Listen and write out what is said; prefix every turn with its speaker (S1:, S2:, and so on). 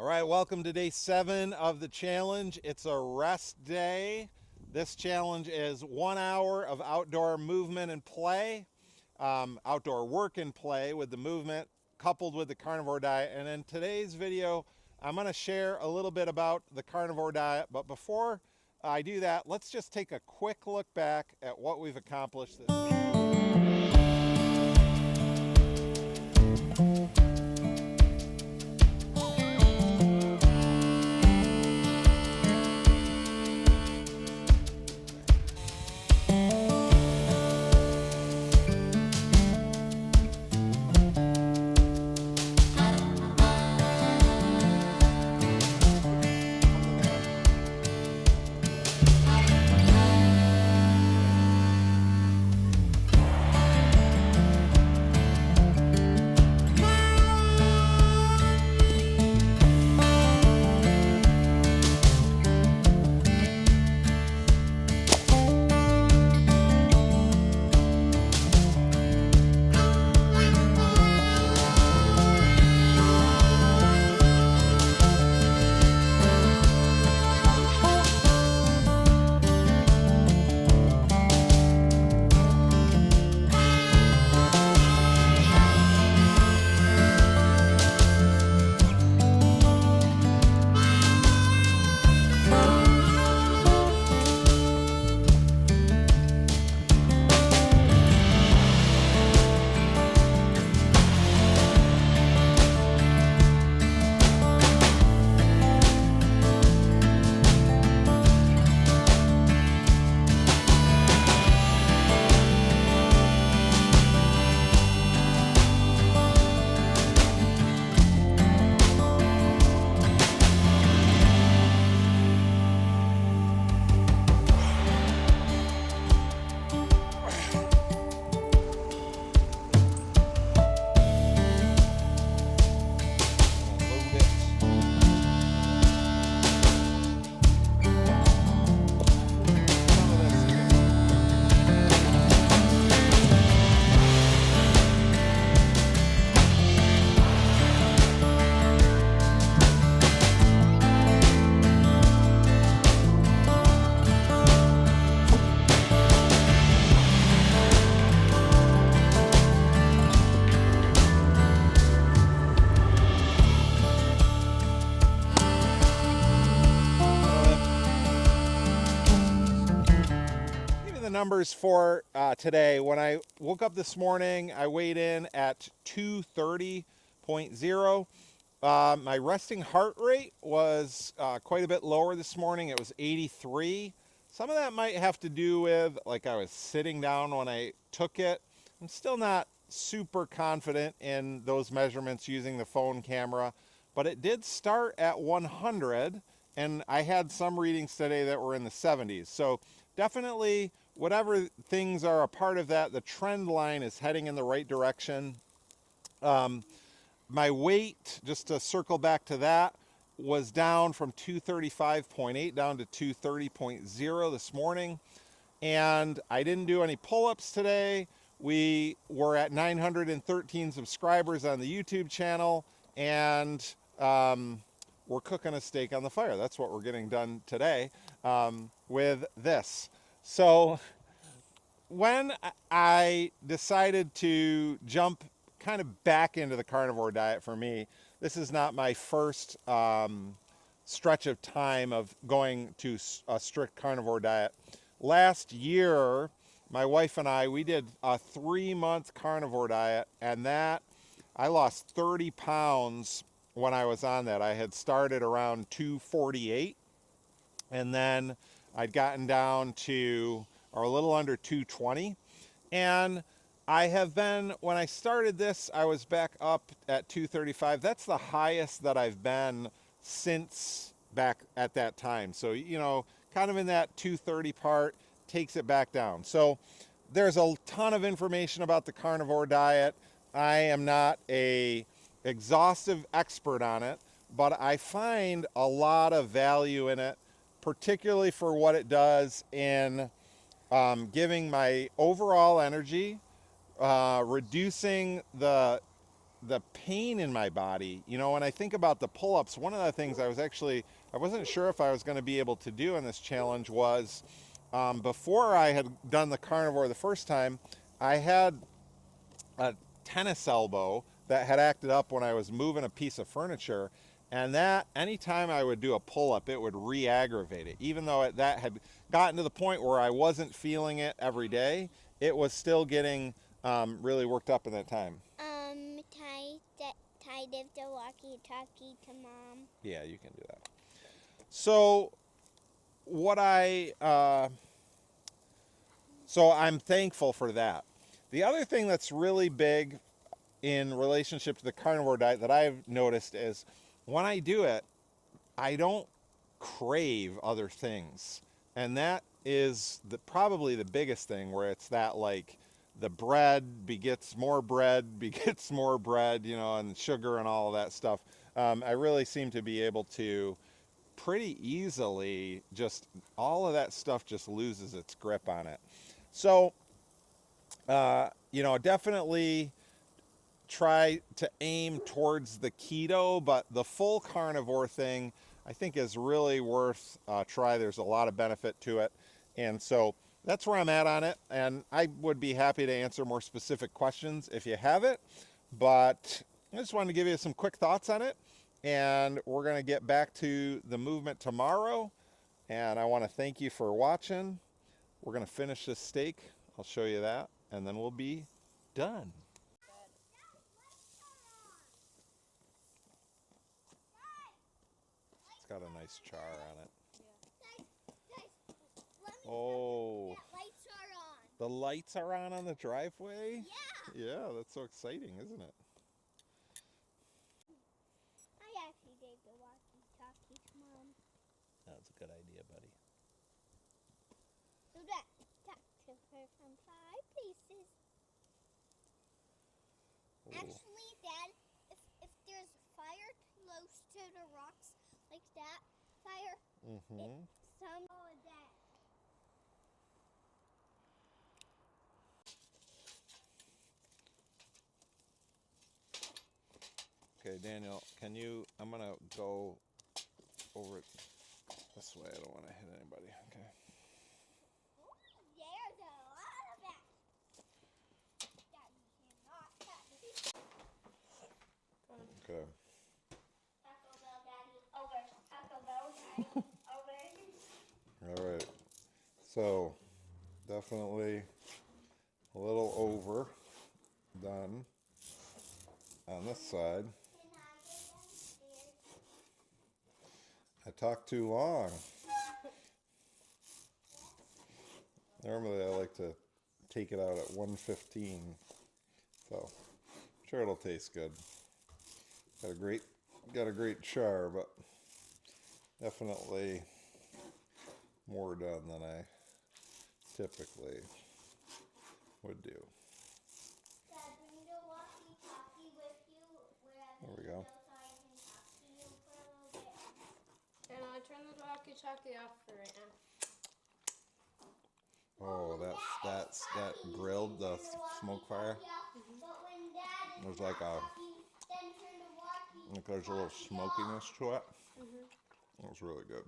S1: All right, welcome to day 7 of the challenge. It's a rest day. This challenge is 1 hour of outdoor movement and play, outdoor work and play with the movement coupled with the carnivore diet. And in today's video, I'm going to share a little bit about the carnivore diet. But before I do that, let's just take a quick look back at what we've accomplished this week. The numbers for today. When I woke up this morning, I weighed in at 230.0. My resting heart rate was quite a bit lower this morning. It was 83. Some of that might have to do with, like, I was sitting down when I took it. I'm still not super confident in those measurements using the phone camera, but it did start at 100, and I had some readings today that were in the 70s. So definitely, whatever things are a part of that, the trend line is heading in the right direction. My weight, just to circle back to that, was down from 235.8 down to 230.0 this morning. And I didn't do any pull-ups today. We were at 913 subscribers on the YouTube channel, and we're cooking a steak on the fire. That's what we're getting done today with this. So when I decided to jump kind of back into the carnivore diet, for me, this is not my first stretch of time of going to a strict carnivore diet. Last year, my wife and I, we did a 3-month carnivore diet, and that I lost 30 pounds when I was on that. I had started around 248, and then I'd gotten down to, or a little under 220. And I have been, when I started this, I was back up at 235. That's the highest that I've been since back at that time. So, kind of in that 230 part, takes it back down. So there's a ton of information about the carnivore diet. I am not a exhaustive expert on it, but I find a lot of value in it, particularly for what it does in giving my overall energy, reducing the the pain in my body, when I think about the pull-ups, one of the things I wasn't sure if I was going to be able to do in this challenge was, before I had done the carnivore the first time, I had a tennis elbow that had acted up when I was moving a piece of furniture, and that anytime I would do a pull-up, it would re-aggravate it. Even though that had gotten to the point where I wasn't feeling it every day, it was still getting really worked up in that time.
S2: Ty did the walkie-talkie to Mom.
S1: Yeah, you can do that. So what so I'm thankful for that. The other thing that's really big in relationship to the carnivore diet that I've noticed is when I do it, I don't crave other things. And that is probably the biggest thing, where it's that, like, the bread begets more bread, begets more bread, and sugar and all of that stuff. I really seem to be able to pretty easily just, all of that stuff just loses its grip on it. So, definitely try to aim towards the keto, but the full carnivore thing I think is really worth a try. There's a lot of benefit to it. And so that's where I'm at on it. And I would be happy to answer more specific questions if you have it. But I just wanted to give you some quick thoughts on it. And we're going to get back to the movement tomorrow. And I want to thank you for watching. We're going to finish this steak. I'll show you that. And then we'll be done. It's got a nice char on it. Oh, the lights are on the driveway? Yeah, that's so exciting, isn't it?
S2: I actually gave the walkie-talkie to Mom.
S1: That's a good idea, buddy.
S2: So that talk to her from 5 places. Ooh. Actually, Dad, if there's fire close to the rocks like that, fire, some of that.
S1: Okay, Daniel, I'm going to go over it this way. I don't want to hit anybody. Okay.
S2: There's a lot of that. That you cannot touch.
S1: Okay.
S2: Taco Bell, Daddy. Over. Taco Bell, Daddy. Over.
S1: All right. So, definitely a little over done on this side. I talked too long. Normally I like to take it out at 1:15. So, I'm sure it'll taste good. Got a great char, but definitely more done than I typically would do.
S2: Dad, bring the walkie-talkie with you wherever
S1: There we go.
S2: so I can talk to you for a little bit.
S3: And I'll turn the walkie-talkie off for right now.
S1: Oh, that's that grilled, the smoke fire. There's like there's a little smokiness to it. It was really good.